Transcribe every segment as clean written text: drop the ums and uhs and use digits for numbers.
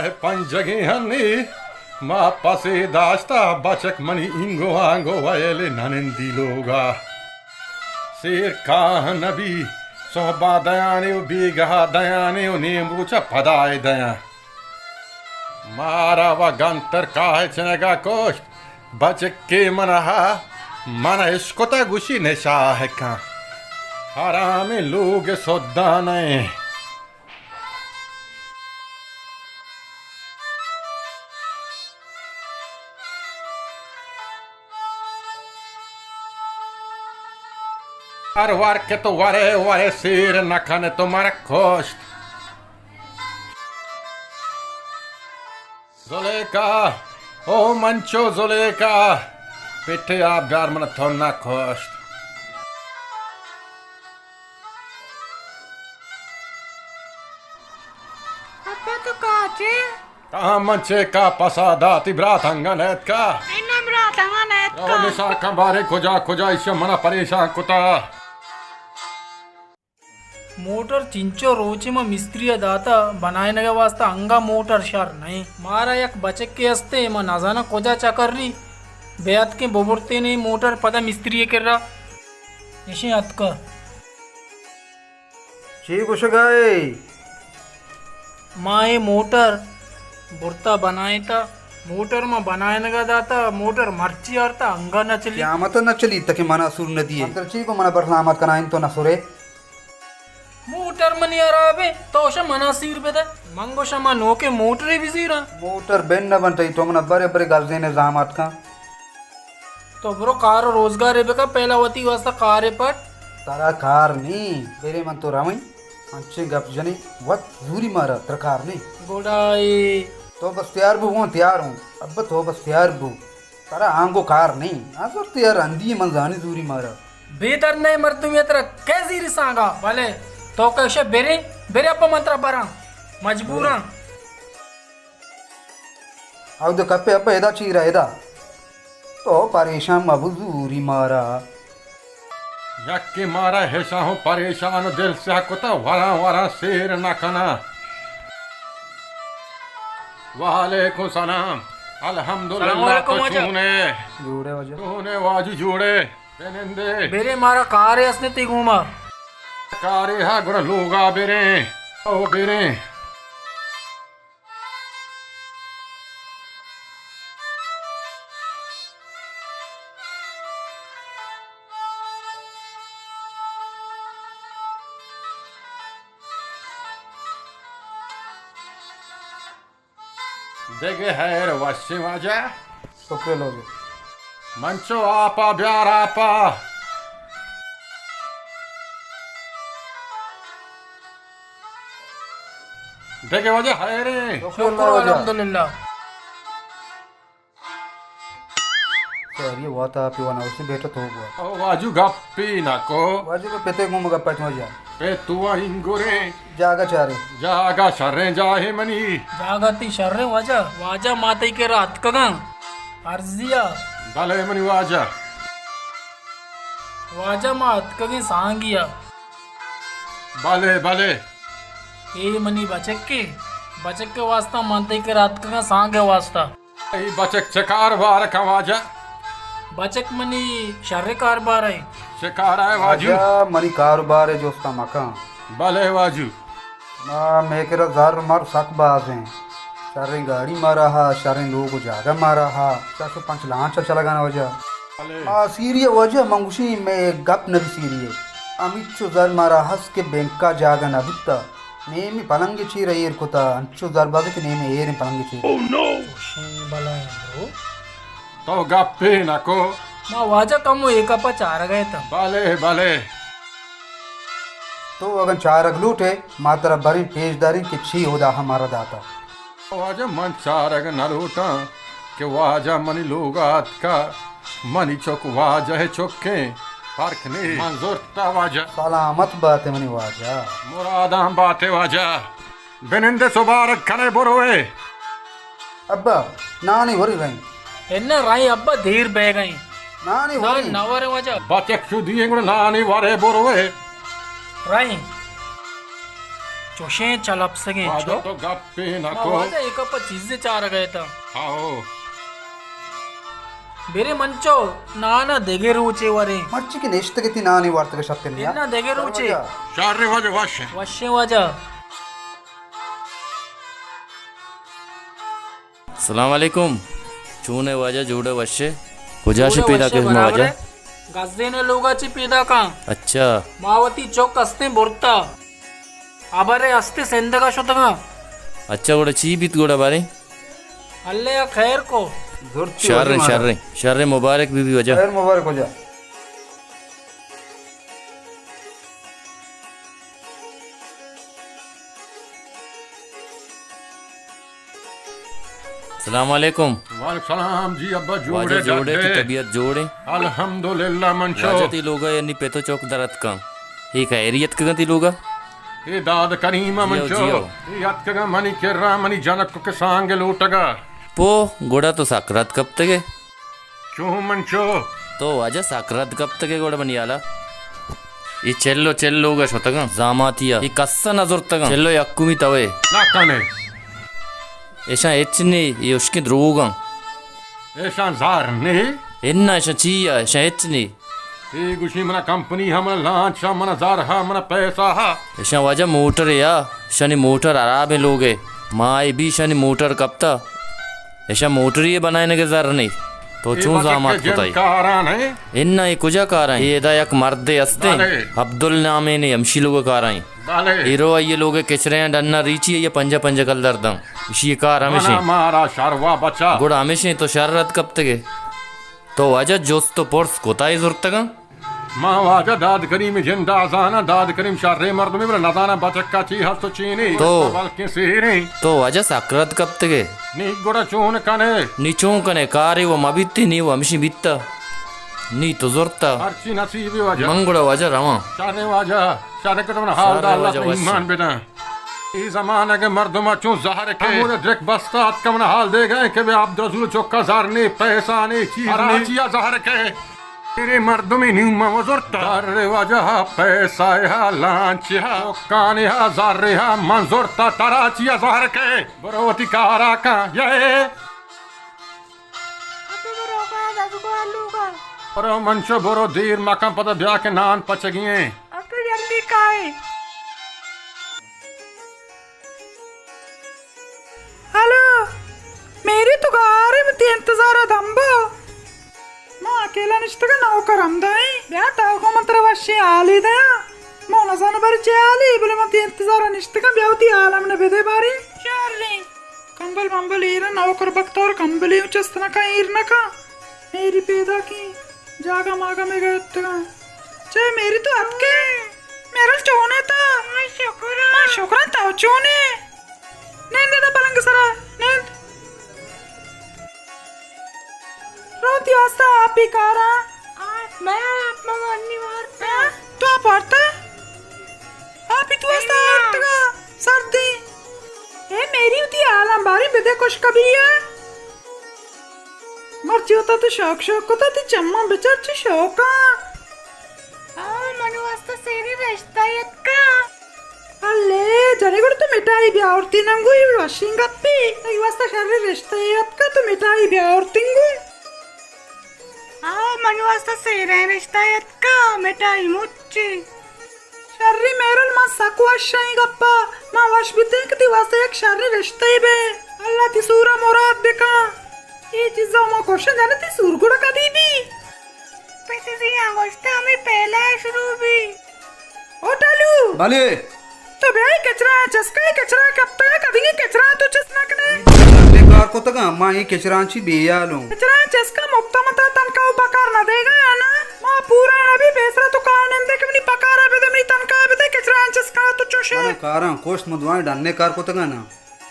Ay panjagi hani ma pase dasta bachak mani ingo ango vaele nanendiloga Sir kah nabi sohba dayane o bigaha dayane o nemrucha padai daya Mara vagantar kahe chenega kost bachak ke manaha mana iskota gushi nesha hai ka Harame log sodda nae Arvar que to vare sir nakane to marakost. Zoleka, oh mancho Zoleka, pitte abgar mana thonna kost. Apa tu kace? Kaha manche ka pasada ti bratanganet ka. Inam ratanganet Oh ka. nisa kambare खोजा इससे मना परेशान कुता motor चिंचो रोचे में मिस्त्री दाता बनाए नगे वास्ता अंगा मोटर शर नहीं मारा एक बचक के हस्ते म नजाना कोजा चकर्री बेअत के बोबरते नहीं मोटर पता मिस्त्री कर रहा इसे अत का ची कुछ गए माए मोटर बुरता बनाए था मोटर में बनाए नगा दाता मोटर मर्ची आरता अंगा न चली क्या मत न चली तक मना सुर न दिए अंतर ची को मना बरनामत कराइन तो न सुरे मोटर मनी अराबे तो शा मना सीर बेदा मंगो शमा नो के मोटर भी सीरा मोटर बेन न बनतई तो मना बरे बरे गलजे ने जामत का तो ब्रो कार रोजगार है बेका पहला वती वास्ता कार है पट तारा कार नहीं तेरे मन तो रामई अच्छे गप जनी वत जूरी मारा तरकार नहीं गोडाई तो बस तैयार हूँ तैयार हूँ अब तो बस तैयार हूँ तारा आंगो कार नहीं आसर तैयार अंधी मन जानी जूरी मारा बेदर नहीं मर तुम ये तरह कैसी रिसांगा वाले तो कैसे बेरे बेरे अप्पा मंत्रा बरा मजबूरा अब तो कप्पे अब एदा चीरा एदा तो परेशान मबजूरी मारा यक्के मारा हेसा हो परेशान दिल से कुता वरा वरा शेर नखना वालेकुम सलाम अल्हम्दुलिल्लाह तो छूने जोड़े वजह तूने वाजू जोड़े पेनंदे बेरे मारा कार है असने ती घूमा कारे हा गुण लोगा बेरे ओ बेरे देगे हैर वश्य वाजा तो के लोगे मंचो आपा ब्यार आपा देगे वजह हैरे शुक्र अल्हम्दुलिल्लाह सर ये वाता पिवाना उसने बेटा तो हुआ ओ वाजू गप्पी नको वाजू को पेते घूम गप्पा पच मजा पे तुआ इंगुरे जागा चारे जागा शर्रे जाहे मनी जागती शर्रे वाजा माते के रात कगा अर्जिया भले मनी वाजा वाजा मात कगे सांगिया भले भले ए मनी बचक के वास्ता मानते के रात कगा सांगे वास्ता ई बचक चकार बार का वाजा बचक मनी शर्रे कारबार है चकार आए वाजू वाजा मनी कारोबार है जो उसका मकान भले वाजू ना मैं केरा जार मार सक बाज हैं सारे गाड़ी मारा हा सारे लोग जागा मारा हा 405 लांच चला गाना वजह भले आ सीरिय वजह मंगुशी में गप नबी सीरिय अमित चो जर मारा हस के बैंक का जागा न बिकता नेमी पलंगे चीर एयर कोता अंचो जर बादे के नेमी एयर पलंगे चीर भला है ब्रो तो गप्पी नको माँ वाजा कम एक अपा चार गए था भले भले तो अगर चार अगलूट है मात्रा बरी पेशदारी के छी होदा हमारा दाता वाजा मन चारग नरूटा के वाजा मनी लोगात का मनी चौक वाजा है चौके फर्क नहीं मंजूर ता वाजा सलामत बात है मनी वाजा मुरादाम बाते वाजा बेनिंदे सुबारक खने बुरोए अब्बा नानी वरी रही एन्ना राई अब्बा धीर बह गई नानी ना वरी नवरे वाजा बचक सुदिए गुण नानी वारे बुरोए राई चोशे चलप सके वाजा तो गप्पे नको वाजा एक चीज चार गए था आओ ಬೇರೆ ಮಂಚೋ ನಾನ ದೆಗೆ ರೂಚೆ ವರೆ ಮಚ್ಚಿಗೆ ನೆಷ್ಟಗೆ ನಾನೇ ವಾರ್ತಕ ಶಕ್ತಿನಿಯ ಎನ್ನ ದೆಗೆ ರೂಚೆ शारे वाजा वाश ವಶ್ಯ ವಾಜ सलाम वालेकुम चूने वाजा जोड़े वशे कुजाशे पैदा के वाजा गजदेने लोगाची पैदा का अच्छा मावती चौक असते बोरता आबारे असते सेंदगा शोतगा अच्छा गोड़ा ची बीत गोड़ा बारे अल्ले या खैर को शर्रे शर्रे शर्रे मुबारक बीबी वजह खैर मुबारक हो जा सलाम वालेकुम वालेकुम सलाम जी अब्बा वाजा जोड़े जोड़े की जाते तबीयत जोड़े अल्हम्दुलिल्लाह मंचो वाजा ती लोगा यानी पेतो चौक दरत का ही खैरियत का ती लोगा ये दाद करीमा मंचो जियो। ये अतकगा मनी केर्रा मनी जनक के सांगे लूटगा पो गोड़ा तो साकरात कब तक है क्यों मंचो तो वाजा साकरात कब तक है गोड़ा बनियाला ये चेल्लो चेल्लोगा शोतगा जामातिया ये कस्सा नजर तगा चेल्लो यक्कुमी तवे ना कने ऐसा एचने ये उसके द्रोगा ऐसा जार नहीं इन्ना ऐसा चिया ऐसा एचने ये गुशी मना कंपनी हमना लांच मना जार हा मना पैसा हा ऐसा वजह मोटर है या शनि मोटर आराम है लोगे माए भी शनि मोटर कब था ऐसा मोटर ही बनाने के जर नहीं तो चूं जामात बताई कारान है इन्ना ये कुजा कारा ये दा एक मर्दे हस्ते बाले। अब्दुल नामे ने यमशी लोग कारा बाले हीरो ये लोग किचरे डन्ना रीची ये पंजा पंजा कल दर्दम इसी कार मना हमेशा मारा शारवा बचा गुड़ हमेशा तो शर्रत कब तक है तो वजह जोस्त तो पोर्स कोताई जरूरत का माँ वाजा दाद करीम जिंदा जाना दाद करीम शारे मर्द में बरा नदाना बचक्का ची हस्त चीनी तो। बल्कि सीरी तो वजह साकरत कब तक है नी गुड़ा चून कने नीचों कने कारी वो मबित्ती नी वो हमेशा बित्ता नी तो जोरता हरची नसीबी वाजा मंगुड़ा वजह रवा शारे वाजा शारे के तुमने हाल शारे डाल वाजा अपने वश्य। ईमान बेटा इस जमाने के मर्दमा चूं जहर के मुझे direct बस्ता कमना हाल दे गए कि वे आप रसूल चौका जार ने पैसा ने चीज ने चिया जहर के तेरे मर्दमी न्यू मजोरता रे वजह पैसा हा लांच हा काने हा जार हा मंजोरता तारा चिया जहर के बरोवती कारा का ये अबे वो रोका दादू को आलूगा बरो मंचो बरो देर मकाम पता ब्याह के नान पचगिए अबे जल्दी काए हेलो मेरी तो गारे में इंतजार दंबो मैं अकेला निष्ठगा नौकर अंदाई ब्या ताको मंत्र वशी आली दया मैं नजाना बारी चाली बोले मत इंतजार निष्ठगा ब्यावती आलम ने बेदे बारी चाली कंबल मंबल ईरा नौकर बख्तर कंबली उचस्तना का ईरना का मेरी पैदा की जागा मागा में गए चाहे मेरी तो आपके मेरा चोने था मैं शुक्र था चोने नींद था पलंग सरा नींद रोती आस्था आप ही कारा मैं आप मगनी मारता तो आप पढ़ता आप ही तू आस्था आर्टगा सर्दी ए मेरी उती आलम बारी बिदे कुछ कभी है मर्जी होता तो शौक शौक होता तो चम्मा बेचार ची शौका मनु वास्ता सेरी रिश्ता यत्का अल्ले जने गुड़ तो मिठाई ब्यावरती नंगू ये वाशिंग गप्पी ये वास्ता शर्री रिश्ता यत्का तो मिठाई ब्यावरती नंगू मनु वास्ता सेरी रिश्ता यत्का मिठाई मुच्ची शर्री मेरल मा सकुवाशाई गप्पा मा वाश बिते कती वास्ता एक शर्री रिश्ता ही बे अल्लाह ती सूरा मुराद बेका ये चीज़ों में क्वेश्चन जाने ती सूरगुड़ा कदी भी पैसे से यहाँ गोश्त हमें पहला है शुरू भी ओ टालू भले तो भाई कचरा कचरा कब तक कभी कचरा तो चस्नक ने ले कार को तक मां ये केचरांची बेयालो कचरा चस्का मुक्ता मता तनका उपकार न देगा है ना मां पूरा अभी बेसरा तो कारण ने देख अपनी पकारा पे अपनी तनका पे कचरा चस्का तो चोशे भले कारा कोस्ट मदवाई डालने कार को तक ना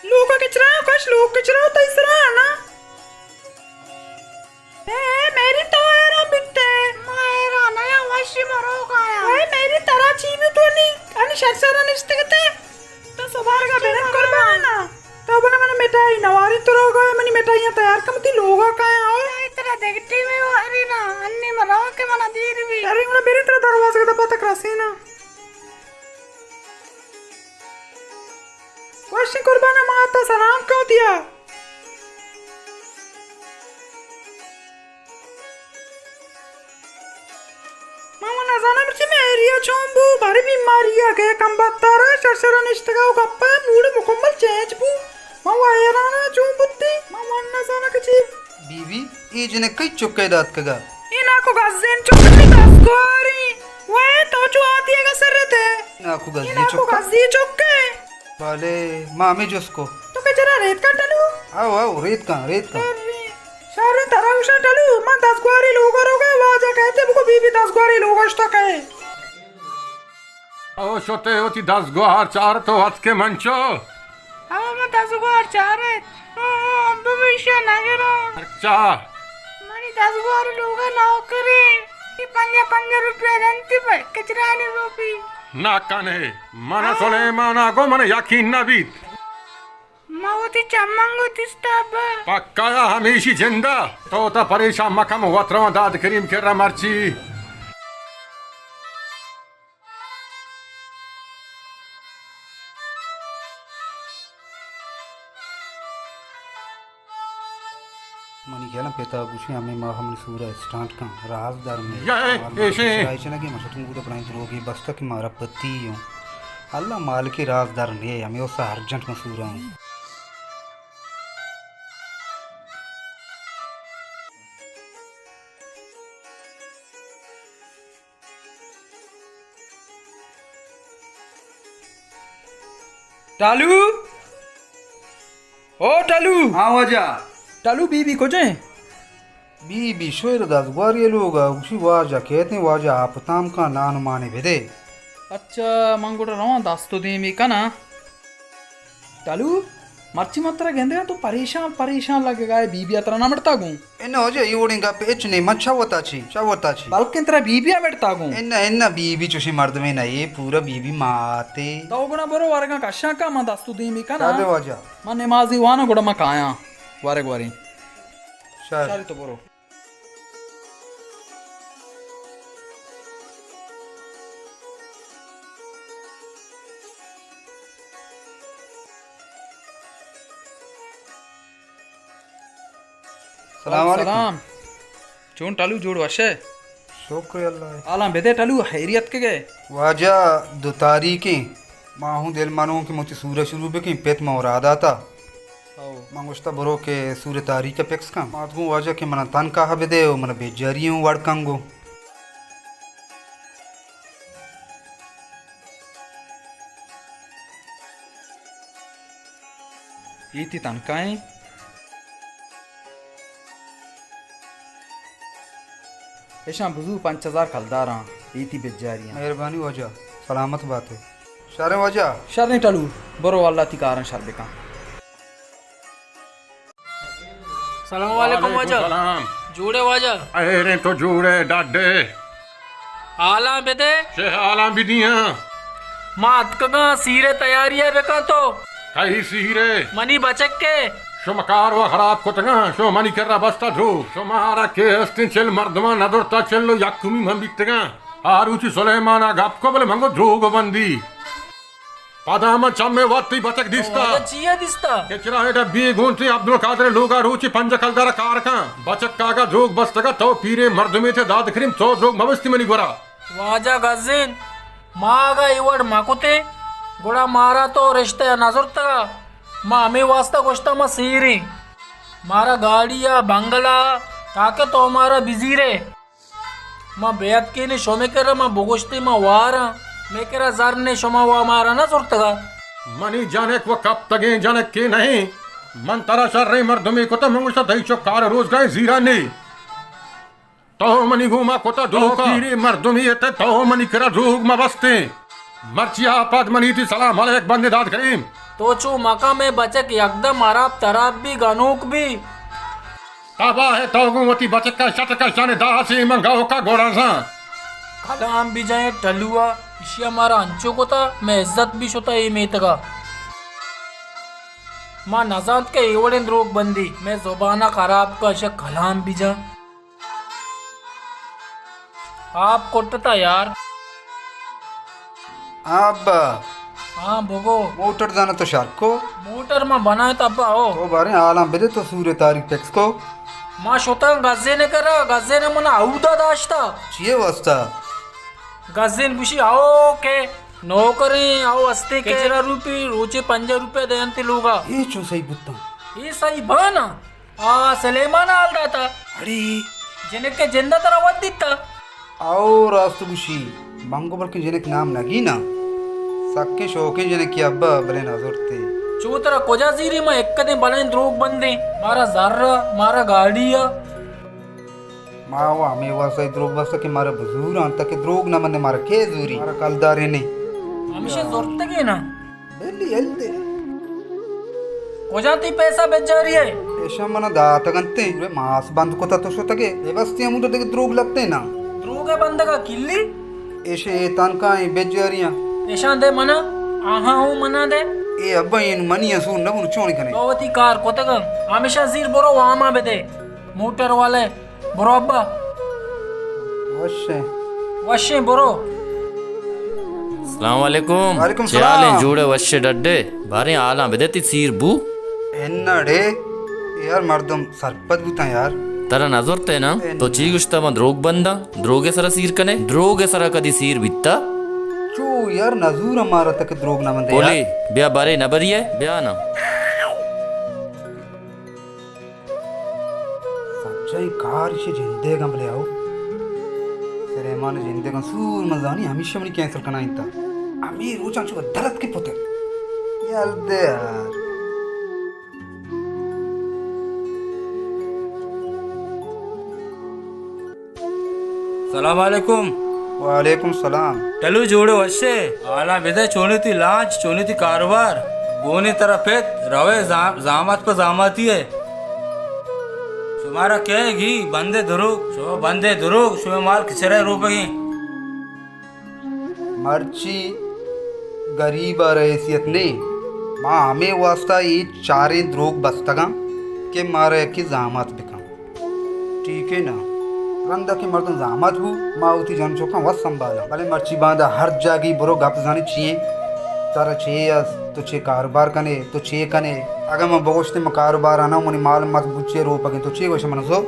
लोग कचरा कुछ लोग कचरा तो इसरा है ना मेरी तो era bitte मायरा नया वशी मरोगा या भाई मेरी तरह चीबी तो नहीं आणि शर्षरा निष्ठगते तो सुभार का बेरन करबा ना तो बना मैंने मिठाई नवारी तो रोगा मनी मिठाइयां तैयार कमती लोगा का आओ इतना देखती में वो हरी ना अन्नी मरो के मना दीर भी अरे उन्हें मेरी तरह दरवाजे का पता क्रसी ना वशी कुर्बाना माता सलाम क्यों दिया? मामा नजाना मिर्ची में एरिया चोंबू भारी बीमारी आ गए कम बत्तारा शर्शरा निष्ठगाव गप्पा मूड मुकम्मल चेंज बू मामा एराना चोंबुत्ती मामा नजाना कची बीवी ये जने कई चुक्के दात कगा इना को गज़ेन चोकली दस गोरी वे तो चो आती है गसरते ना को गजी इना को चुक्का गज़ी चुक्के वाले मामे जोसको तो के जरा रेत का टलू आओ आओ रेत का शारे तराउशा टलू मां 10 गोरी लोग रोगा वाजा कहते बुको बीबी 10 गोरी लोग अष्ट कहे ओ शोते होती 10 गुहार चार तो हथ के मंचो अब मैं 10 गोर चारे अब भविष्य नगरा अच्छा मनी 10 गोरी लोग नौकरी ఈ पंजा रुपये दंती पर कचराने रोपी ना कने मन सुलेमाना को मन यकीन न बीत मवती चम्मंगो तिस्ताब पक्का हमेशी जिंदा तो परेशान मकम वत्रवा दाद करीम के मर्ची मनी खेला पेता गुशी हमें माह हमने सूरा स्टार्ट का राजदार में ये ऐसे राइचना की मसटुम को बनाई द्रोगी बस तक मारा पति हूं अल्लाह माल के राजदार ने हमें उस अर्जेंट मसूरा हूं टालू ओ टालू हाँ वजा टालू बीबी को जे बीबी शोर दास ग्वारी लोग उसी वाजा कहते हैं वाजा आप ताम का नान माने भेदे अच्छा मंगोड़ा रवा दास तो दे मी कना टालू मर्ची मात्रा गेंदे तो परेशान लगेगा है बीबी अतरा ना मरता गूं इन हो जे योड़ेगा पेच ने मच्छावता छी बल्कि तेरा बीबी मरता गूं इन बीबी चुशी मर्द में ना ये पूरा बीबी माते तो गुना बरो वारगा कशा का मा दास तो दे मी कना सादे वाजा मा नमाजी वाना गुड़ा मा काया वारे ग्वारी शार सारी तो बरो सलाम चोन टालू जोड़ वशे शुक्र अल्लाह आला बेदे टालू हैरियत के गए वाजा 2 तारीखें माहू दिल मानो कि मोती सूरज शुरू बे की पेट में और आदा था मंगुस्ता बरो के सूर्य तारीख पेक्स का मातगु वाजा के मना तन का हबे दे मन बेजरियों वड़कंगो ఈతి తనకాయ ऐसा बुजू 5000 खलदार ईती बेजारियां मेहरबानी वाजा सलामत बात है शारे वाजा शर नहीं टालू बरो अल्लाह ती कारण शर बेका सलाम वालेकुम वाजा सलाम जूड़े वाजा अरे तो जूड़े डाडे आला बेदे से आला बिदिया मात कगा सीरे तैयारी है बेका तो कई सीरे मनी बचक के शुमकार व खराब कुतगा शो मनी कर बस्ता ध्रो शुमारा के हस्तिन चल मर्दमा नदरता चलो याकुमी हम बिकतगा आरुचि सुलेमाना गप को बले मंगो ध्रोग बंदी पादामा चम्मे वत्ती बचक दिस्ता चिया दिस्ता केचरा हेटा बी गोंती अब्दुल कादर लोगा रुचि पंज कलदार कारका बचक कागा ध्रोग बस्तगा तो पीरे मर्दमे थे दाद करीम तो ध्रोग मवस्ती मनी गोरा वाजा गजिन मागा इवड माकुते गुड़ा मारा तो रिश्ते नजर तगा माँ हमें वास्ता गोश्ता माँ सीरी मारा गाड़िया बंगला ताके तो हमारा बिजी रे माँ बेहद के ने शोमे कर माँ बोगोश्ते माँ वारा मैं करा जार ने शोमा वा मारा ना सुरतगा मनी जाने को कब तगे जाने के नहीं मन तारा शर रे मर्दमे को तो मंगुसा दही चौकार रोज गए जीरा ने तो मनी घूमा को तो दो पीरे मर्दमे ते तो मनी करा रोग में बसते मर्चिया पद मनी थी सलाम अलैक बंदे दाद करीम तो चू मका में बचक एकदम अराब तराब भी गनूक भी ताबा है तो गुमती बचक का शत का शाने दाह से मंगाओ का घोड़ा सा कलाम भी जाए टलुआ इसी हमारा अंचो को था मैं इज्जत भी शोता ये मेतगा माँ नजात के एवड़े रोग बंदी मैं जुबाना खराब का शक कलाम भी जा आप कोटता यार अब हाँ बोगो मोटर जाना तो शार्क को मोटर में बनाए तब आओ तो बारे आला बेदे तो सूर्य तारीख टेक्स को माँ शोता गजे ने करा गजे ने मना आउदा दाश्ता चिये वास्ता गजेन बुशी आओ के नौकरी आओ अस्ते के जरा रुपये रोचे 5 रुपये देंते लोगा ये चो सही बुत्ता ये सही बना आ सलेमान आल दाता अरे जिन्हें के जिंदा तरह वद दिता आओ रास्तु गुशी बंगो बल्कि जने के नाम लगी ना सक्के शौके जने की अब्बा बले ना जोरते चौतरा कोजा जीरी में एक कदे बने द्रोग बंदे मारा जर्रा मारा गाड़िया मावा हमें वासा द्रोग वासा के मारा बजूर अंत के द्रोग ना मने मारा के जूरी मारा कलदारे ने हमेशा जोरते के ना बेली हल्दे कोजा ती पैसा बेच जा रही है ऐसा मना दात गंते रे मास बंद को तो सोता के व्यवस्था मुंडे के द्रोग लगते ना द्रोग है बंद का किल्ली ऐसे तन का बेजारियां ऐसा दे मना आहा हूँ मना दे ए अब्बा इन मनी असू न बुन चोणी कने गोवती कार कोतगा हमेशा जीर बोरो वामा बेदे मोटर वाले बोरो अब्बा वश्य वशे बोरो सलाम वालेकुम वालेकुम चाले सलाम। जोड़े वश्य डड्डे बारे आला बेदेती सीर बू एन्नडे यार मर्दम सरपत बुता यार ತರ ನಜೊರ್ತೇನಾ ತೋ ಚೀಗುಷ್ಟಮ ದ್ರೋಗ್ ಬಂದ ದ್ರೋಗೆ ಸರ ಸೀರ್ ಕನೆ ದ್ರೋಗೆ ಸರ ಕದಿ ಸೀರ್ ಬಿತ್ತ चो यार नजूर हमारा तक द्रोग ना मंदे बोले ब्या बारे नबरिये ब्या ना सच्चाई कार से जिंदे गमले आओ तेरे मान जिंदे गन सूर मजानी हमेशा मनी कैंसिल करना इतना अमीर वो चांचू दर्द के पोते यार दे यार सलाम वालेकुम वालेकुम सलाम टलू जोड़े वश्य आला बेदे चोनी थी लांच चोनी थी कारोबार गोनी तरफ है रवे जामत पर जामाती है तुम्हारा क्या है घी बंदे धुरुक शो माल किचरे रूपगी मर्ची गरीब और हैसियत ने माँ हमें वास्ता ये चारे द्रोग बस्तगा के मारे की जामत बिका ठीक है ना रंदा के मर्दन जामत हूँ माँ उती जान चौका वस संभाला भले मर्ची बांधा हर जागी बुरो गप जानी चाहिए तारा चाहिए तो छे कारोबार कने तो छे कने अगर मैं बगोश्ते में कारोबार आना मुनी माल मत बुच्चे रो पगे तो छे वैसे मनसो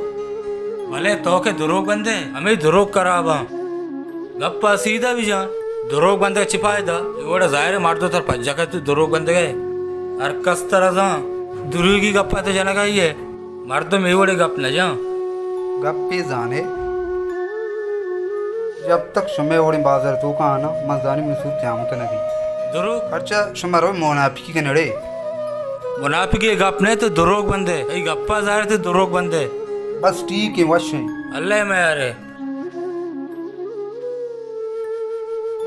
भले तो के दुरोग बंदे हमें दुरोग कराबा गप्पा सीधा भी जान दुरोग बंदे छिपाए दा एवढा जाहिर मारतो तर पज्जा का तू दुरोग बंदे गए हर कस तरह जा दुरुगी गप्पा तो जना का ही है मर्द में एवढे गप न जा गप्पे जाने जब तक शुमे ओड़ी बाजार तो का आना मजानी में सूत जाम तो नबी दुरुग खर्चा शुमारो मोनाफिकी के नड़े मुनाफिकी गप नहीं तो दुरोग बंदे ये गप्पा जाहिर तो दुरोग बंदे बस ठीक है वश है अल्लाह में यार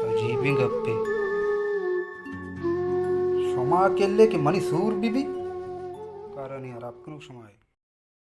अजीब ही गप्पे शुमा अकेले के मनी सूर बीबी कारण यार आपको शुमा है